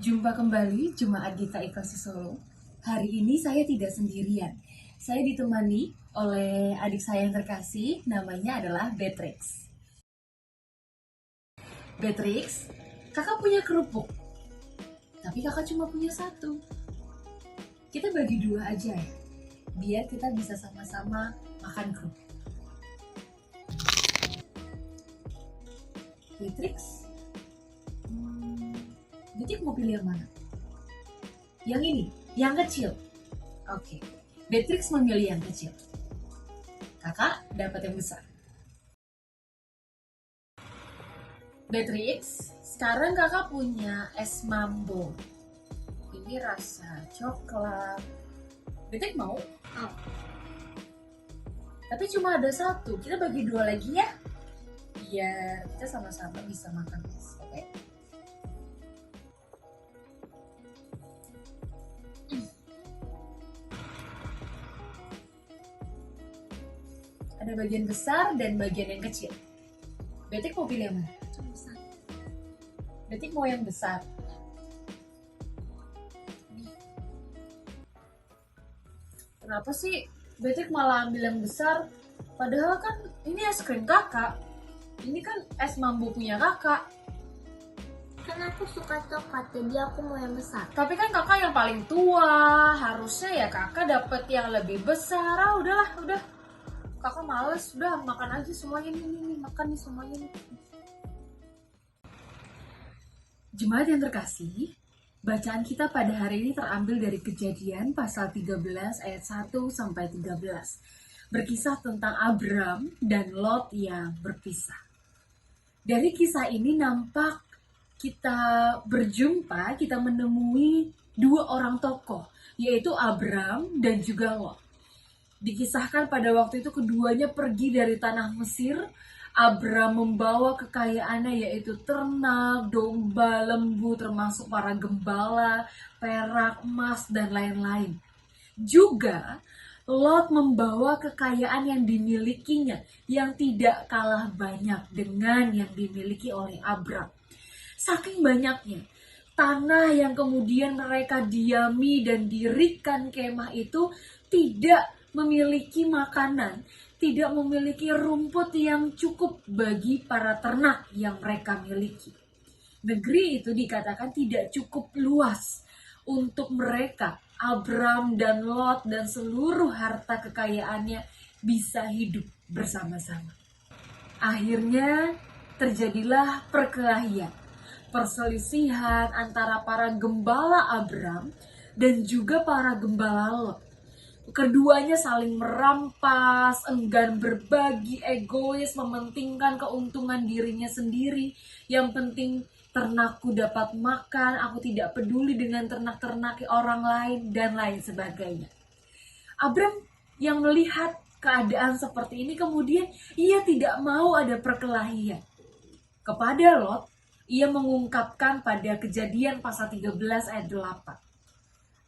Jumpa kembali Jemaat Gita Ikhlas Solo. Hari ini saya tidak sendirian. Saya ditemani oleh adik saya yang terkasih, namanya adalah Beatrix. Beatrix, kakak punya kerupuk, tapi kakak cuma punya satu. Kita bagi dua aja ya, biar kita bisa sama-sama makan kerupuk. Beatrix, Beatrix mau pilih yang mana? Yang ini, yang kecil. Oke, Beatrix memilih yang kecil. Kakak dapat yang besar. Beatrix, sekarang kakak punya es mambo. Ini rasa coklat. Beatrix mau? Oh. Tapi cuma ada satu, kita bagi dua lagi ya. Biar kita sama-sama bisa makan es, oke? Ada bagian besar dan bagian yang kecil. Beatrix mau pilih yang mana? Besar. Beatrix mau yang besar. Kenapa sih Beatrix malah ambil yang besar? Padahal kan ini es krim kakak. Ini kan es mambo punya kakak. Kan aku suka coklat, jadi aku mau yang besar. Tapi kan kakak yang paling tua. Harusnya ya kakak dapet yang lebih besar. Ah udahlah, udah. Kakak males, udah makan aja semuanya nih, makan nih semuanya nih. Jemaat yang terkasih, bacaan kita pada hari ini terambil dari Kejadian pasal 13 ayat 1 sampai 13. Berkisah tentang Abram dan Lot yang berpisah. Dari kisah ini nampak kita berjumpa, kita menemui dua orang tokoh, yaitu Abram dan juga Lot. Dikisahkan pada waktu itu keduanya pergi dari tanah Mesir. Abram membawa kekayaannya yaitu ternak, domba, lembu, termasuk para gembala, perak, emas, dan lain-lain. Juga Lot membawa kekayaan yang dimilikinya yang tidak kalah banyak dengan yang dimiliki oleh Abram. Saking banyaknya tanah yang kemudian mereka diami dan dirikan kemah itu tidak memiliki makanan, tidak memiliki rumput yang cukup bagi para ternak yang mereka miliki. Negeri itu dikatakan tidak cukup luas untuk mereka, Abram dan Lot dan seluruh harta kekayaannya bisa hidup bersama-sama. Akhirnya terjadilah perkelahian, perselisihan antara para gembala Abram dan juga para gembala Lot. Keduanya saling merampas, enggan berbagi, egois, mementingkan keuntungan dirinya sendiri. Yang penting ternakku dapat makan, aku tidak peduli dengan ternak-ternak orang lain, dan lain sebagainya. Abram yang melihat keadaan seperti ini kemudian ia tidak mau ada perkelahian. Kepada Lot, ia mengungkapkan pada Kejadian pasal 13 ayat 8.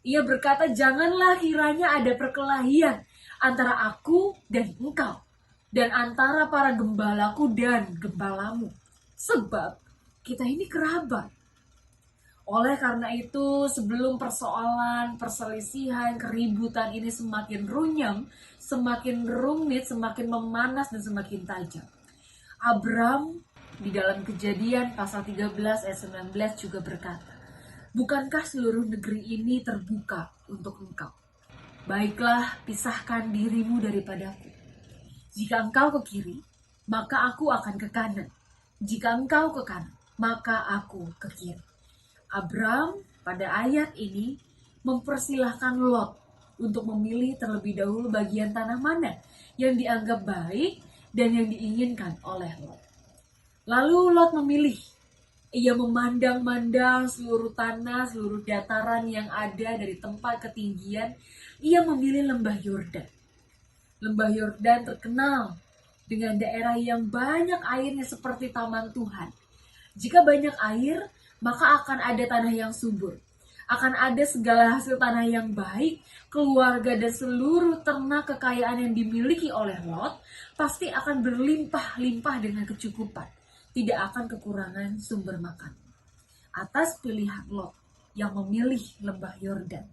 Ia berkata, janganlah kiranya ada perkelahian antara aku dan engkau, dan antara para gembalaku dan gembalamu. Sebab kita ini kerabat. Oleh karena itu, sebelum persoalan, perselisihan, keributan ini semakin runyam, semakin rumit, semakin memanas, dan semakin tajam, Abram di dalam Kejadian pasal 13 ayat 19 juga berkata, bukankah seluruh negeri ini terbuka untuk engkau? Baiklah, pisahkan dirimu daripadaku. Jika engkau ke kiri, maka aku akan ke kanan. Jika engkau ke kanan, maka aku ke kiri. Abram pada ayat ini mempersilahkan Lot untuk memilih terlebih dahulu bagian tanah mana yang dianggap baik dan yang diinginkan oleh Lot. Lalu Lot memilih. Ia memandang-mandang seluruh tanah, seluruh dataran yang ada dari tempat ketinggian. Ia memilih lembah Yordan. Lembah Yordan terkenal dengan daerah yang banyak airnya seperti taman Tuhan. Jika banyak air, maka akan ada tanah yang subur. Akan ada segala hasil tanah yang baik, keluarga dan seluruh ternak kekayaan yang dimiliki oleh Lot pasti akan berlimpah-limpah dengan kecukupan. Tidak akan kekurangan sumber makan. Atas pilihan Lot, yang memilih lembah Yordan.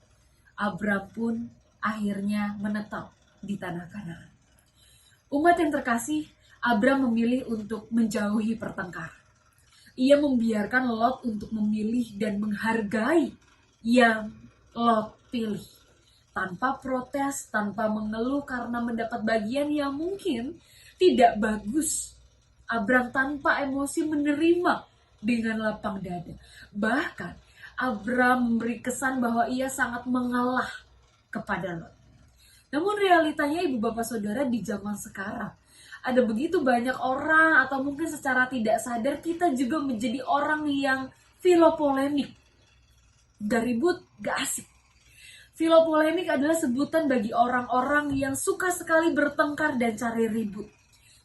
Abram pun akhirnya menetap di tanah Kanaan. Umat yang terkasih, Abram memilih untuk menjauhi pertengkaran. Ia membiarkan Lot untuk memilih dan menghargai yang Lot pilih. Tanpa protes, tanpa mengeluh karena mendapat bagian yang mungkin tidak bagus. Abram tanpa emosi menerima dengan lapang dada. Bahkan Abram memberi kesan bahwa ia sangat mengalah kepada Lot. Namun realitanya ibu bapak saudara di zaman sekarang, ada begitu banyak orang atau mungkin secara tidak sadar kita juga menjadi orang yang filopolemik. Gak ribut, gak asik. Filopolemik adalah sebutan bagi orang-orang yang suka sekali bertengkar dan cari ribut.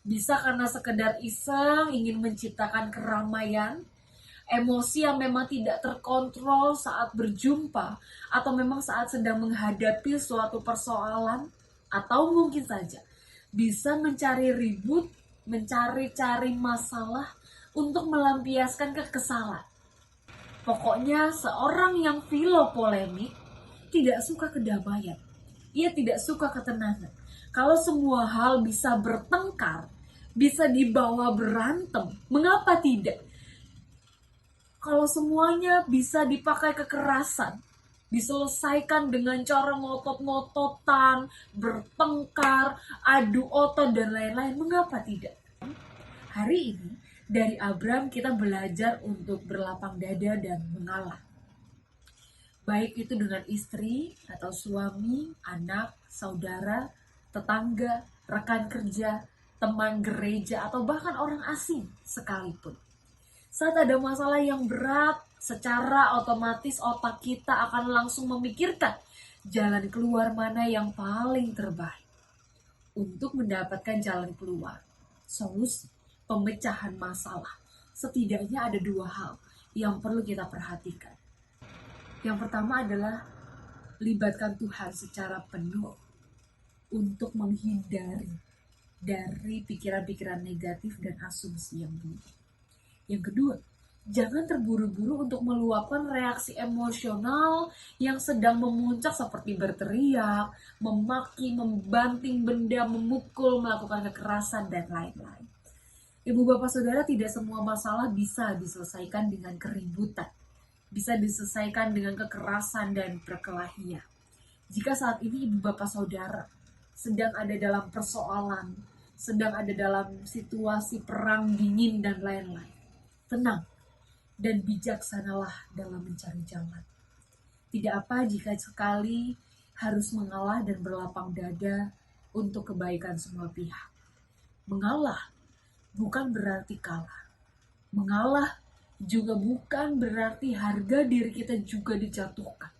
Bisa karena sekedar iseng, ingin menciptakan keramaian, emosi yang memang tidak terkontrol saat berjumpa, atau memang saat sedang menghadapi suatu persoalan, atau mungkin saja bisa mencari ribut, mencari-cari masalah untuk melampiaskan kekesalan. Pokoknya seorang yang filopolemik tidak suka kedamaian. Ia tidak suka ketenangan. Kalau semua hal bisa bertengkar, bisa dibawa berantem, mengapa tidak? Kalau semuanya bisa dipakai kekerasan, diselesaikan dengan cara ngotot-ngototan, bertengkar, adu otot, dan lain-lain, mengapa tidak? Hari ini, dari Abram kita belajar untuk berlapang dada dan mengalah. Baik itu dengan istri atau suami, anak, saudara, tetangga, rekan kerja, teman gereja, atau bahkan orang asing sekalipun. Saat ada masalah yang berat, secara otomatis otak kita akan langsung memikirkan jalan keluar mana yang paling terbaik. Untuk mendapatkan jalan keluar, solusi, pemecahan masalah, setidaknya ada dua hal yang perlu kita perhatikan. Yang pertama adalah libatkan Tuhan secara penuh untuk menghindari dari pikiran-pikiran negatif dan asumsi yang buruk. Yang kedua, jangan terburu-buru untuk meluapkan reaksi emosional yang sedang memuncak seperti berteriak, memaki, membanting benda, memukul, melakukan kekerasan, dan lain-lain. Ibu bapak saudara, tidak semua masalah bisa diselesaikan dengan keributan. Bisa diselesaikan dengan kekerasan dan perkelahian. Jika saat ini ibu bapak saudara sedang ada dalam persoalan, sedang ada dalam situasi perang dingin dan lain-lain, tenang dan bijaksanalah dalam mencari jalan. Tidak apa jika sekali harus mengalah dan berlapang dada untuk kebaikan semua pihak. Mengalah bukan berarti kalah. Mengalah juga bukan berarti harga diri kita juga dijatuhkan.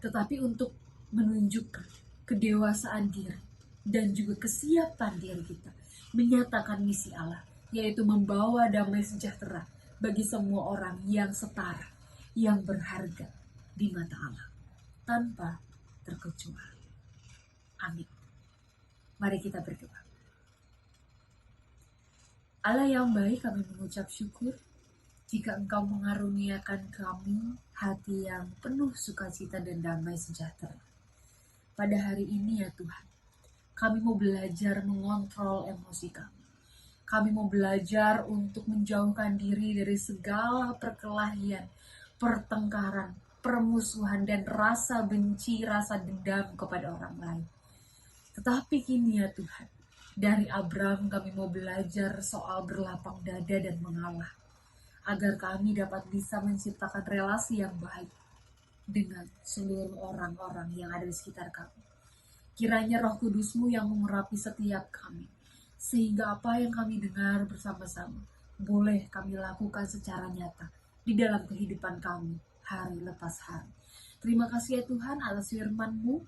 Tetapi untuk menunjukkan kedewasaan diri dan juga kesiapan diri kita menyatakan misi Allah, yaitu membawa damai sejahtera bagi semua orang yang setara, yang berharga di mata Allah, tanpa terkecuali. Amin. Mari kita berdoa. Allah yang baik, kami mengucap syukur jika Engkau mengaruniakan kami hati yang penuh sukacita dan damai sejahtera. Pada hari ini ya Tuhan, kami mau belajar mengontrol emosi kami. Kami mau belajar untuk menjauhkan diri dari segala perkelahian, pertengkaran, permusuhan, dan rasa benci, rasa dendam kepada orang lain. Tetapi kini ya Tuhan, dari Abram kami mau belajar soal berlapang dada dan mengalah, agar kami dapat bisa menciptakan relasi yang baik dengan seluruh orang-orang yang ada di sekitar kami. Kiranya Roh Kudus-Mu yang mengurapi setiap kami, sehingga apa yang kami dengar bersama-sama boleh kami lakukan secara nyata di dalam kehidupan kami hari lepas hari. Terima kasih ya Tuhan atas firman-Mu.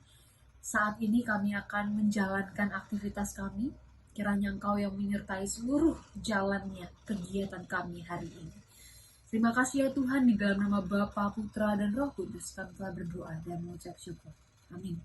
Saat ini kami akan menjalankan aktivitas kami. Kiranya Engkau yang menyertai seluruh jalannya kegiatan kami hari ini. Terima kasih ya Tuhan, di dalam nama Bapa, Putra, dan Roh Kudus kami telah berdoa dan mengucap syukur. Amin.